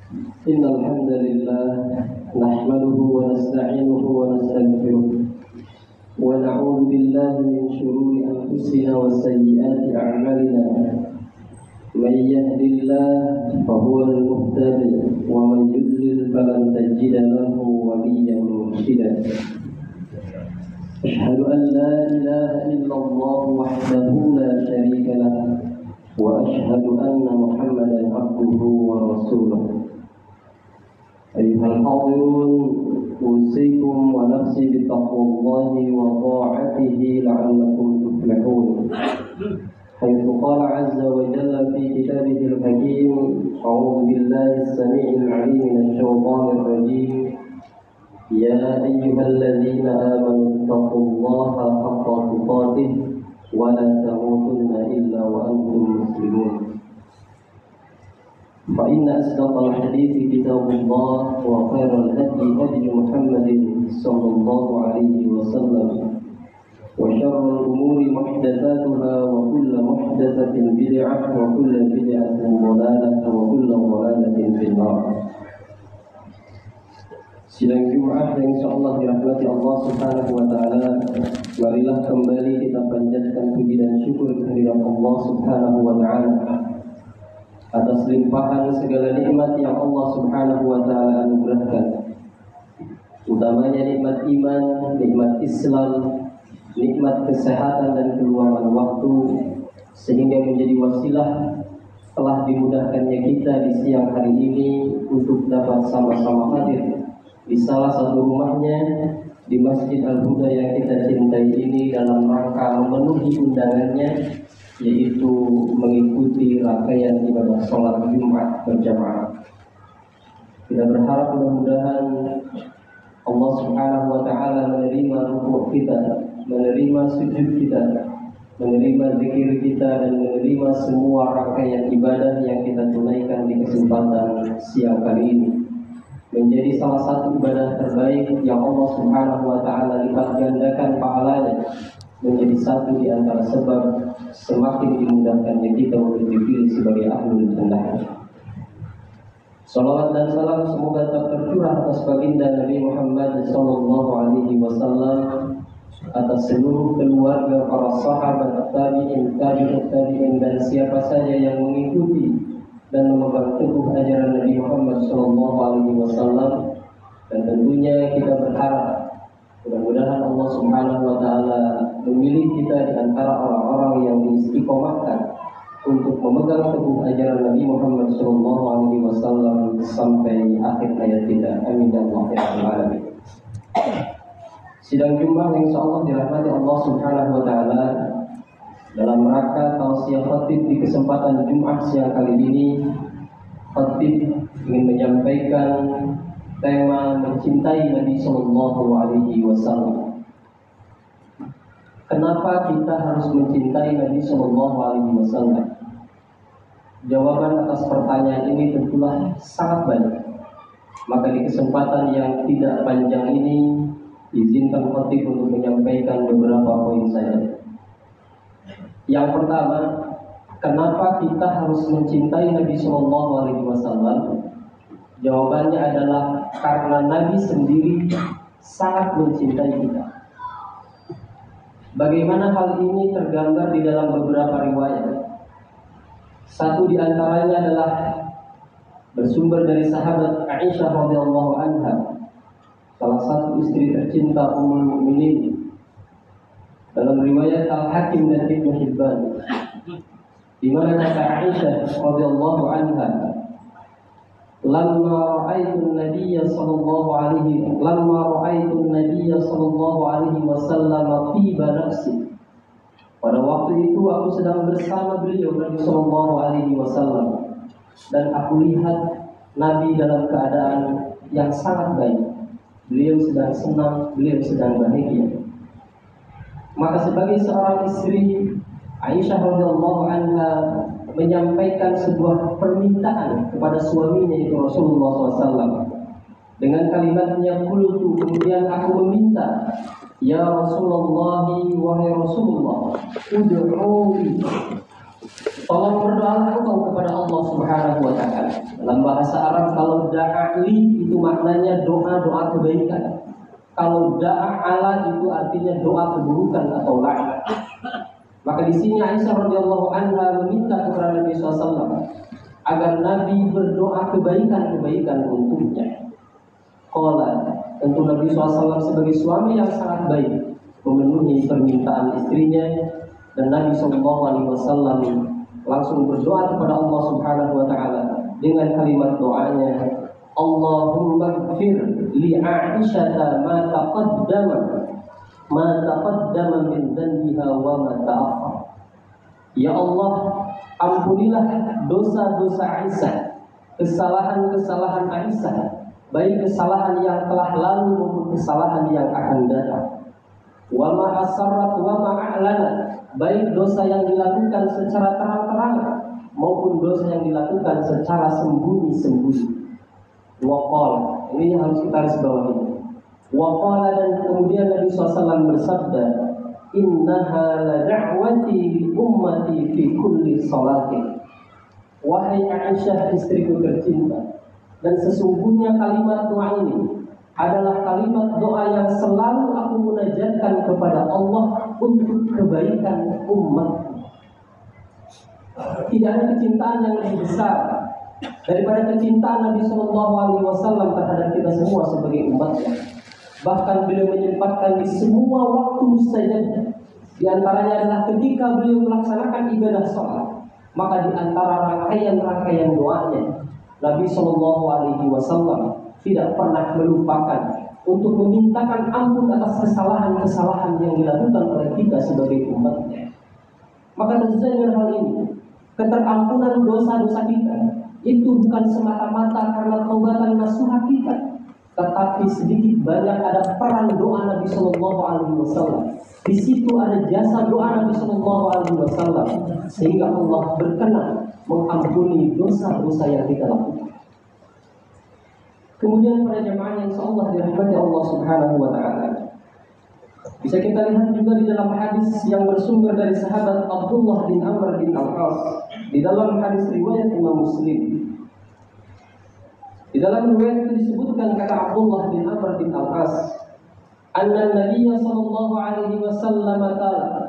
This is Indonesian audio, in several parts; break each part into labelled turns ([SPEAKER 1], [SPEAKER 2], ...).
[SPEAKER 1] إن الحمد لله نحمده ونستعينه ونستغفره ونعوذ بالله من شرور أنفسنا وسيئات أعمالنا. من يهد الله فهو المهتد ومن يضلل فلن تجد له وليا مرشدا. أشهد أن لا إله إلا الله وحده لا شريك له وأشهد أن محمدا عبده ورسوله. أيها الحاضرون، أوصيكم ونفسي بتقوى الله وطاعته لعلكم تفلحون، حيث قال عز وجل في كتابه الحكيم: أعوذ بالله السميع العليم من الشيطان الرجيم. يا أيها الذين آمنوا اتقوا الله حق تقاته ولا تموتن إلا وأنتم مسلمون. فإن أصدق الحديث كتاب الله وخير الهدي هدي محمد صلى الله عليه وسلم وشر الأمور محدثاتها وكل محدثة بدعة وكل بدعة ضلالة وكل ضلالة في النار. Sidang Jumat yang insyaallah dirahmati Allah Subhanahu wa taala, marilah kembali kita panjatkan puji dan syukur kehadirat Allah Subhanahu wa taala atas limpahan segala nikmat yang Allah Subhanahu wa taala anugerahkan. Utamanya nikmat iman, nikmat Islam, nikmat kesehatan dan keluangan waktu, sehingga menjadi wasilah telah dimudahkannya kita di siang hari ini untuk dapat sama-sama hadir di salah satu rumahnya di Masjid Al-Huda yang kita cintai ini dalam rangka memenuhi undangannya, yaitu mengikuti rangkaian ibadah sholat Jumat berjamaah. Kita berharap mudah-mudahan Allah Subhanahu wa taala menerima rukuk kita, menerima sujud kita, menerima zikir kita, dan menerima semua rangkaian ibadah yang kita tunaikan di kesempatan siang kali ini, menjadi salah satu ibadah terbaik yang Allah Subhanahu wa taala lipat gandakan pahalanya, menjadi satu di antara sebab semakin dimudahkannya kita untuk dipilih sebagai ahlul jannah. Salawat dan salam semoga tetap tercurah atas baginda Nabi Muhammad sallallahu alaihi wasallam, atas seluruh keluarga, para sahabat, tabi'in, tabi'in, dan siapa saja yang mengikuti dan memegang teguh ajaran Nabi Muhammad sallallahu alaihi wasallam. Dan tentunya kita berharap mudah-mudahan Allah Subhanahu wa taala memilih kita di antara orang-orang yang diistiqomahkan untuk memegang teguh ajaran Nabi Muhammad sallallahu alaihi wasallam sampai akhir hayat kita. Amin ya rabbal alamin. Sidang Jumat yang insyaallah dirahmati Allah Subhanahu wa taala, dalam rangka tausiah khatib di kesempatan Jumat siang kali ini, khatib ingin menyampaikan tema mencintai Nabi sallallahu alaihi wasallam. Kenapa kita harus mencintai Nabi sallallahu alaihi wasallam? Jawaban atas pertanyaan ini tentulah sangat banyak. Maka di kesempatan yang tidak panjang ini, izinkan khatib untuk menyampaikan beberapa poin saja. Yang pertama, kenapa kita harus mencintai Nabi sallallahu alaihi wasallam? Jawabannya adalah karena Nabi sendiri sangat mencintai kita. Bagaimana hal ini tergambar di dalam beberapa riwayat. Satu di antaranya adalah bersumber dari sahabat Aisyah radhiyallahu anha, salah satu istri tercinta Ummul Mukminin. Dalam riwayat Al-Hakim dan Ibnu Hibban, di mana kata Aisyah radhiyallahu anha, lamma ra'aitu an-nabiy sallallahu alaihi wasallam tiba nafsi. Pada waktu itu aku sedang bersama beliau Nabi sallallahu alaihi wasallam, dan aku lihat Nabi dalam keadaan yang sangat baik. Beliau sedang senang, beliau sedang bahagia. Maka sebagai seorang istri, Aisyah radhiyallahu anha menyampaikan sebuah permintaan kepada suaminya, itu Rasulullah SAW, dengan kalimatnya qultu, kemudian aku meminta, ya Rasulullah, wahai Rasulullah, ud'u'i, tolong berdoalah engkau kepada Allah Subhanahu wa taala. Dalam bahasa Arab kalau da'ali itu maknanya doa-doa kebaikan. Kalau da'ala itu artinya doa keburukan atau laknat. Maka di sini Aisyah radhiyallahu anha meminta kepada Nabi SAW agar Nabi berdoa kebaikan-kebaikan untuknya. Qala, tentu Nabi SAW sebagai suami yang sangat baik memenuhi permintaan istrinya, dan Nabi SAW langsung berdoa kepada Allah Subhanahu wa taala dengan kalimat doanya, Allahumma ighfir li Aisyah ma taqaddama min dhanbiha wa ma ta'akhkhar. Ya Allah, ampunilah dosa-dosa Aisyah, kesalahan-kesalahan Aisyah, baik kesalahan yang telah lalu maupun kesalahan yang akan datang. Wa ma asarrat wa ma a'lanat, baik dosa yang dilakukan secara terang-terangan maupun dosa yang dilakukan secara sembunyi-sembunyi. Wa qala, ini yang harus kita garis bawahi. Wa qala, dan kemudian Nabi SAW bersabda, innaha la da'wati li ummati fi kulli salatin. Wahai Aisyah istriku tercinta, dan sesungguhnya kalimat doa ini adalah kalimat doa yang selalu aku munajatkan kepada Allah untuk kebaikan umat. Tidak ada kecintaan yang lebih besar daripada kecintaan Nabi SAW terhadap kita semua sebagai umatnya. Bahkan beliau menyempatkan di semua waktu mustajabnya. Di antaranya adalah ketika beliau melaksanakan ibadah sholat, maka di antara rangkaian-rangkaian doanya, Nabi SAW tidak pernah melupakan untuk memintakan ampun atas kesalahan-kesalahan yang dilakukan oleh kita sebagai umatnya. Maka tentu saja dengan hal ini, keterampunan dosa-dosa kita itu bukan semata-mata karena taubatan nasuha kita, tetapi sedikit banyak ada peran doa Nabi SAW. Di situ ada jasa doa Nabi SAW, sehingga Allah berkenan mengampuni dosa-dosa yang kita lakukan. Kemudian para jemaah yang insyaallah dirahmati Allah Subhanahu wa taala, bisa kita lihat juga di dalam hadis yang bersumber dari sahabat Abdullah bin Amr bin Al-As, di dalam hadis riwayat Imam Muslim. Di dalam riwayat itu disebutkan kata Abdullah bin Amr bin Al-As, anna Nabiya sallallahu alaihi wasallam qala,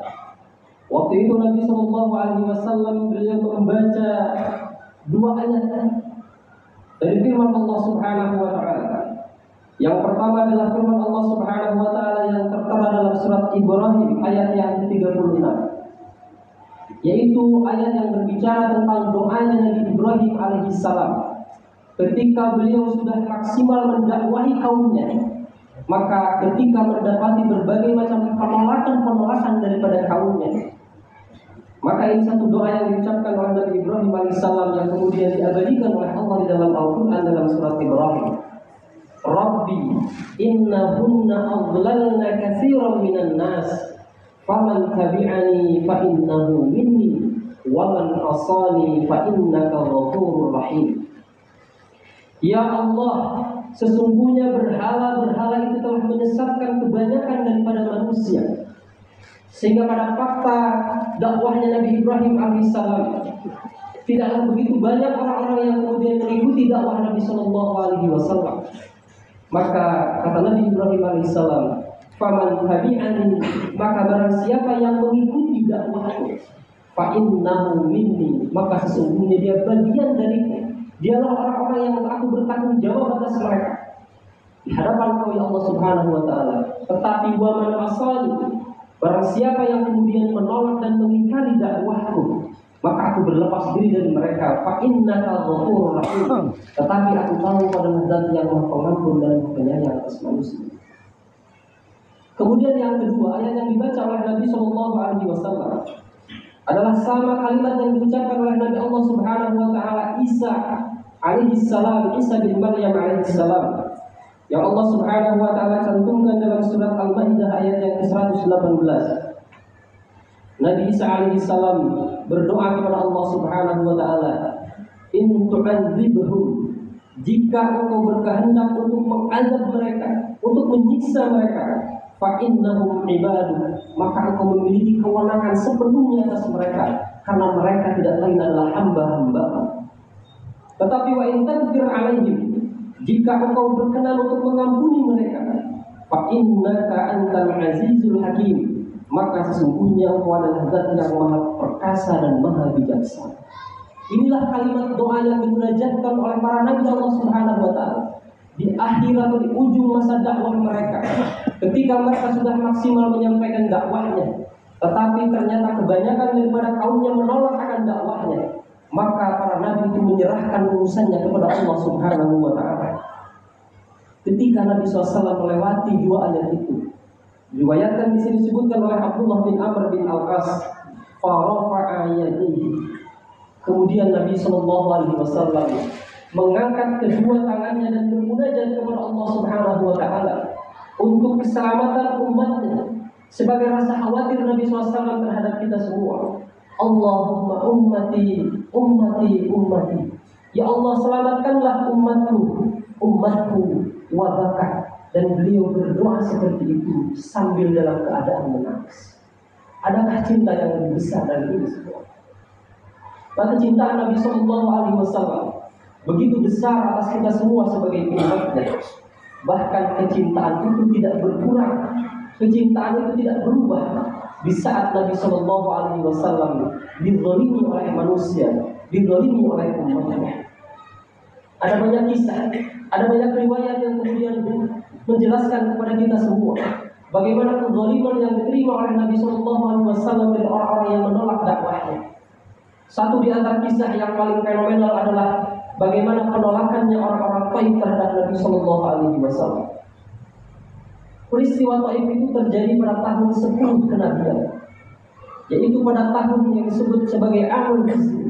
[SPEAKER 1] waktu itu Nabi sallallahu alaihi wasallam beliau membaca dua ayat dari firman Allah Subhanahu wa taala. Yang pertama adalah firman Allah Subhanahu wa taala yang tertera dalam surat Ibrahim ayat yang ke-36, yaitu ayat yang berbicara tentang doanya Nabi Ibrahim alaihissalam ketika beliau sudah maksimal mendakwahi kaumnya. Maka ketika mendapati berbagai macam penolakan daripada kaumnya, maka ini satu doa yang diucapkan oleh Nabi Ibrahim alaihissalam yang kemudian diabadikan oleh Allah di dalam Al-Quran dalam surat Ibrahim. Rabbi innahunna adlalna katsiran minan nas faman tabi'ani fa innahu minni wa man asani fa innaka ghafurur rahim. Ya Allah, sesungguhnya berhala-berhala itu telah menyesatkan kebanyakan daripada manusia, sehingga pada fakta dakwahnya Nabi Ibrahim alaihissalam tidaklah begitu banyak orang-orang yang kemudian mengikuti dakwah Nabi SAW. Maka kata Nabi Ibrahim alaihissalam, faman tabi'ani, maka barang siapa yang mengikuti dakwahku, fa innahu minni, maka sesungguhnya dia bagian dariku. Dialah orang-orang yang aku bertanggung jawab atas mereka di hadapan kau ya Allah Subhanahu wa taala. Tetapi wa man asali, barang siapa yang kemudian menolak dan mengingkari dakwahku, maka aku berlepas diri dari mereka. Fa innaka ghafurur rahim, tetapi aku tahu adalah Zat yang Maha Pengampun dan Penyayang atas manusia. Kemudian yang kedua, ayat yang dibaca oleh Nabi SAW adalah sama kalimat yang diucapkan oleh Nabi Allah Subhanahu wa taala Isa alaihissalam, Isa bin Maryam alaihissalam, yang Allah Subhanahu wa taala cantumkan dalam surat Al-Maidah ayat yang ke-118. Nabi Isa alaihissalam berdoa kepada Allah Subhanahu wa taala, in tu'adzibhum, jika engkau berkehendak untuk mengazab mereka, untuk menyiksa mereka, fa innahum ibadu, maka engkau memiliki kewenangan sepenuhnya atas mereka, karena mereka tidak lain adalah hamba-hamba. Tetapi wa in tagfir alaihim, jika engkau berkenan untuk mengampuni mereka, fa innaka antal azizul hakim, maka sesungguhnya engkau adalah zat yang maha perkasa dan maha bijaksana. Inilah kalimat doa yang dimunajatkan oleh para nabi Allah Subhanahu wa taala di akhir atau di ujung masa dakwah mereka, ketika mereka sudah maksimal menyampaikan dakwahnya, tetapi ternyata kebanyakan daripada kaumnya menolak akan dakwahnya, maka para nabi itu menyerahkan urusannya kepada Allah Subhanahu wa taala. Ketika Nabi SAW melewati dua ayat itu, riwayatkan di sini disebutkan oleh Abdullah bin Amr bin Al-As, farafa'a yadayhi. Kemudian Nabi SAW mengangkat kedua tangannya dan bermunajat kepada Allah Subhanahu wa taala untuk keselamatan umatnya, sebagai rasa khawatir Nabi SAW terhadap kita semua. Allahumma ummati, ummati, ummati. Ya Allah, selamatkanlah umatku, umatku, wabakah. Dan beliau berdoa seperti itu sambil dalam keadaan menangis. Adakah cinta yang lebih besar dari ini semua? Maka cinta Nabi SAW begitu besar atas kita semua sebagai umatnya. Bahkan kecintaan itu tidak berkurang, kecintaan itu tidak berubah di saat Nabi SAW dizalimi oleh manusia, dizalimi oleh umatnya. Ada banyak kisah, ada banyak riwayat yang kemudian menjelaskan kepada kita semua bagaimana kezaliman yang diterima oleh Nabi SAW dari orang-orang yang menolak dakwahnya. Satu di antara kisah yang paling fenomenal adalah bagaimana penolakannya orang-orang Taif terhadap Nabi SAW. Peristiwa Taif itu terjadi pada tahun 10 kenabian, yaitu pada tahun yang disebut sebagai Amul Hizn,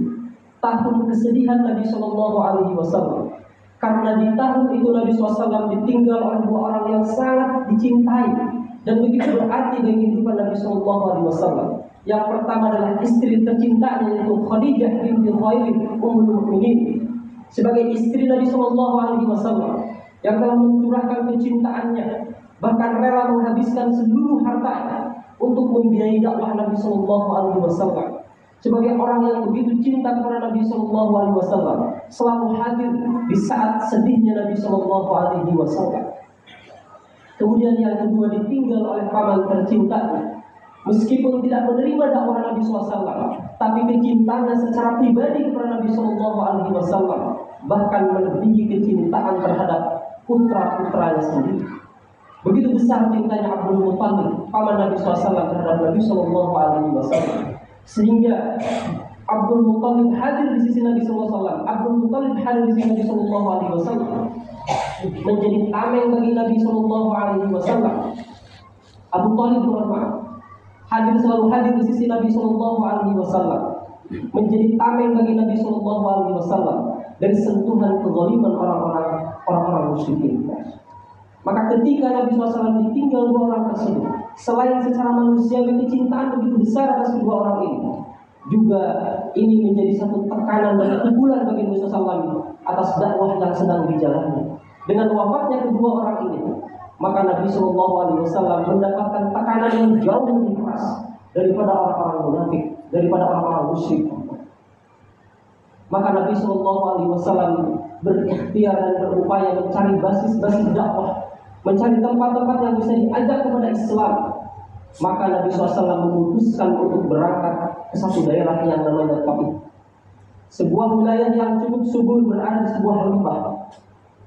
[SPEAKER 1] tahun kesedihan Nabi SAW. Karena di tahun itu Nabi SAW ditinggal oleh dua orang yang sangat dicintai dan begitu berarti bagi kehidupan Nabi SAW. Yang pertama adalah istri tercintanya, yaitu Khadijah binti Khuwailid Ummul Mukminin, sebagai istri Nabi SAW yang telah mencurahkan kecintaannya, bahkan rela menghabiskan seluruh hartanya untuk membiayai dakwah Nabi SAW. Sebagai orang yang begitu cinta kepada Nabi SAW, selalu hadir di saat sedihnya Nabi SAW. Kemudian yang kedua, ditinggal oleh paman tercintanya. Meskipun tidak menerima dakwah Nabi SAW, tapi kecintaannya secara pribadi kepada Nabi SAW bahkan melebihi kecintaan terhadap putra-putranya sendiri. Begitu besar cintanya Abdul Muttalib, paman Nabi SAW, terhadap Nabi SAW, sehingga Abdul Muttalib hadir di sisi Nabi SAW. Abdul Muttalib hadir di sisi Nabi SAW menjadi tameng bagi Nabi SAW. Abu Thalib selalu hadir di sisi Nabi SAW, menjadi tameng bagi Nabi SAW dari sentuhan kezaliman orang-orang musyrikin. Maka ketika Nabi SAW ditinggal dua orang tersebut, selain secara manusiawi kecintaan begitu besar atas kedua orang ini, juga ini menjadi satu tekanan dan pukulan bagi Nabi SAW atas dakwah yang sedang dijalani. Dengan wafatnya kedua orang ini, maka Nabi SAW mendapatkan tekanan yang jauh lebih keras daripada orang-orang munafik, daripada orang-orang musyrik. Maka Nabi SAW berikhtiar dan berupaya mencari basis-basis dakwah, mencari tempat-tempat yang bisa diajak kepada Islam. Maka Nabi SAW memutuskan untuk berangkat ke satu daerah yang namanya Taif, sebuah wilayah yang cukup subur berada di sebuah lembah.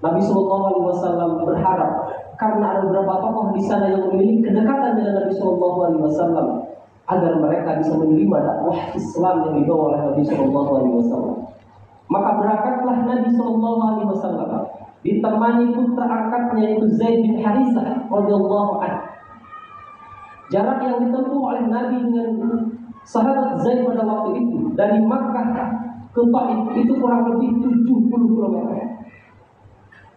[SPEAKER 1] Nabi SAW berharap karena ada beberapa tokoh di sana yang memiliki kedekatan dengan Nabi SAW agar mereka bisa menerima dakwah Islam yang dibawa oleh Nabi SAW. Maka berangkatlah Nabi SAW ditemani putra angkatnya, yaitu Zaid bin Harithah radhiyallahu anhu. Jarak yang ditempuh oleh Nabi dengan sahabat Zaid pada waktu itu dari Makkah ke Taif itu kurang lebih 70 km.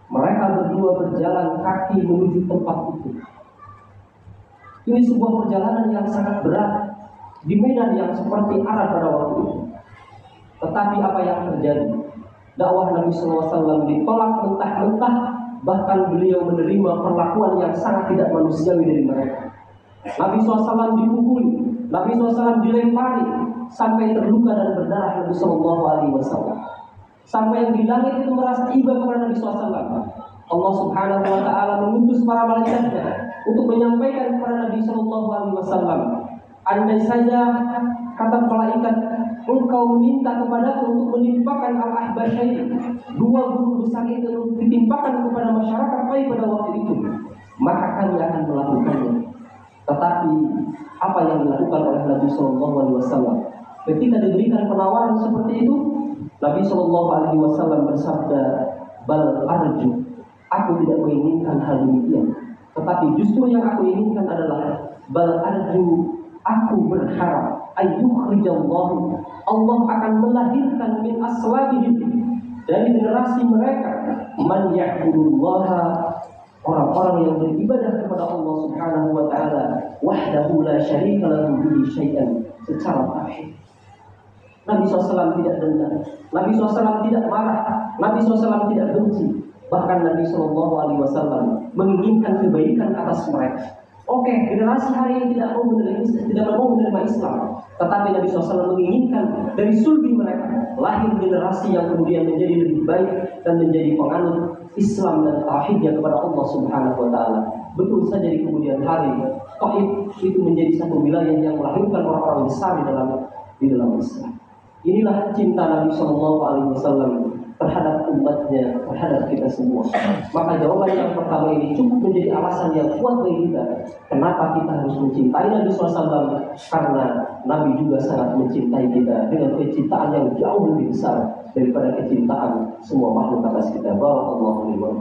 [SPEAKER 1] Mereka berdua berjalan kaki menuju tempat itu. Ini sebuah perjalanan yang sangat berat di medan yang seperti Arab pada waktu itu. Tetapi apa yang terjadi? Dakwah Nabi SAW ditolak mentah-mentah, bahkan beliau menerima perlakuan yang sangat tidak manusiawi dari mereka. Nabi SAW dipukuli, Nabi SAW dilempari, sampai terluka dan berdarah Nabi Shallallahu Alaihi Wasallam. Sampai yang di langit itu merasa iba kepada Nabi SAW. Allah Subhanahu Wa Taala mengutus para malaikatnya untuk menyampaikan kepada Nabi Shallallahu Alaihi Wasallam, andai saja kata malaikat engkau minta kepadaku untuk menimpakan al-ahbasyain, dua guru besar itu ditimpakan kepada masyarakat baik pada waktu itu, maka kami akan melakukannya. Tetapi apa yang dilakukan oleh Nabi Shallallahu Alaihi Wasallam ketika diberikan penawaran seperti itu? Nabi Shallallahu Alaihi Wasallam bersabda, bal arju, aku tidak menginginkan hal demikian, tetapi justru yang aku inginkan adalah bal arju, aku berharap ayyukhrijallahu, Allah akan melahirkan min aslabihim, dari generasi mereka, man ya'budullaha, orang-orang yang beribadah kepada Allah Subhanahu Wa Taala wahdahu la syarika lahu bihi syai'an, secara tauhid. Nabi SAW tidak dendam, Nabi SAW tidak marah, Nabi SAW tidak benci. Bahkan Nabi SAW menginginkan kebaikan atas mereka. Oke, generasi hari ini tidak mau menerima Islam, tetapi Nabi SAW menginginkan dari sulbi mereka lahir generasi yang kemudian menjadi lebih baik dan menjadi penganut Islam dan tauhidnya kepada Allah Subhanahu Wa Taala. Betul saja di kemudian hari, Taif itu menjadi satu wilayah yang melahirkan orang-orang besar di dalam Islam. Inilah cinta Nabi Shallallahu Alaihi Wasallam terhadap umatnya, terhadap kita semua. Maka jawaban yang pertama ini cukup menjadi alasan yang kuat bagi kita. Kenapa kita harus mencintai Nabi SAW? Karena Nabi juga sangat mencintai kita dengan kecintaan yang jauh lebih besar daripada kecintaan semua makhluk atas kita. Barakallahu fiikum.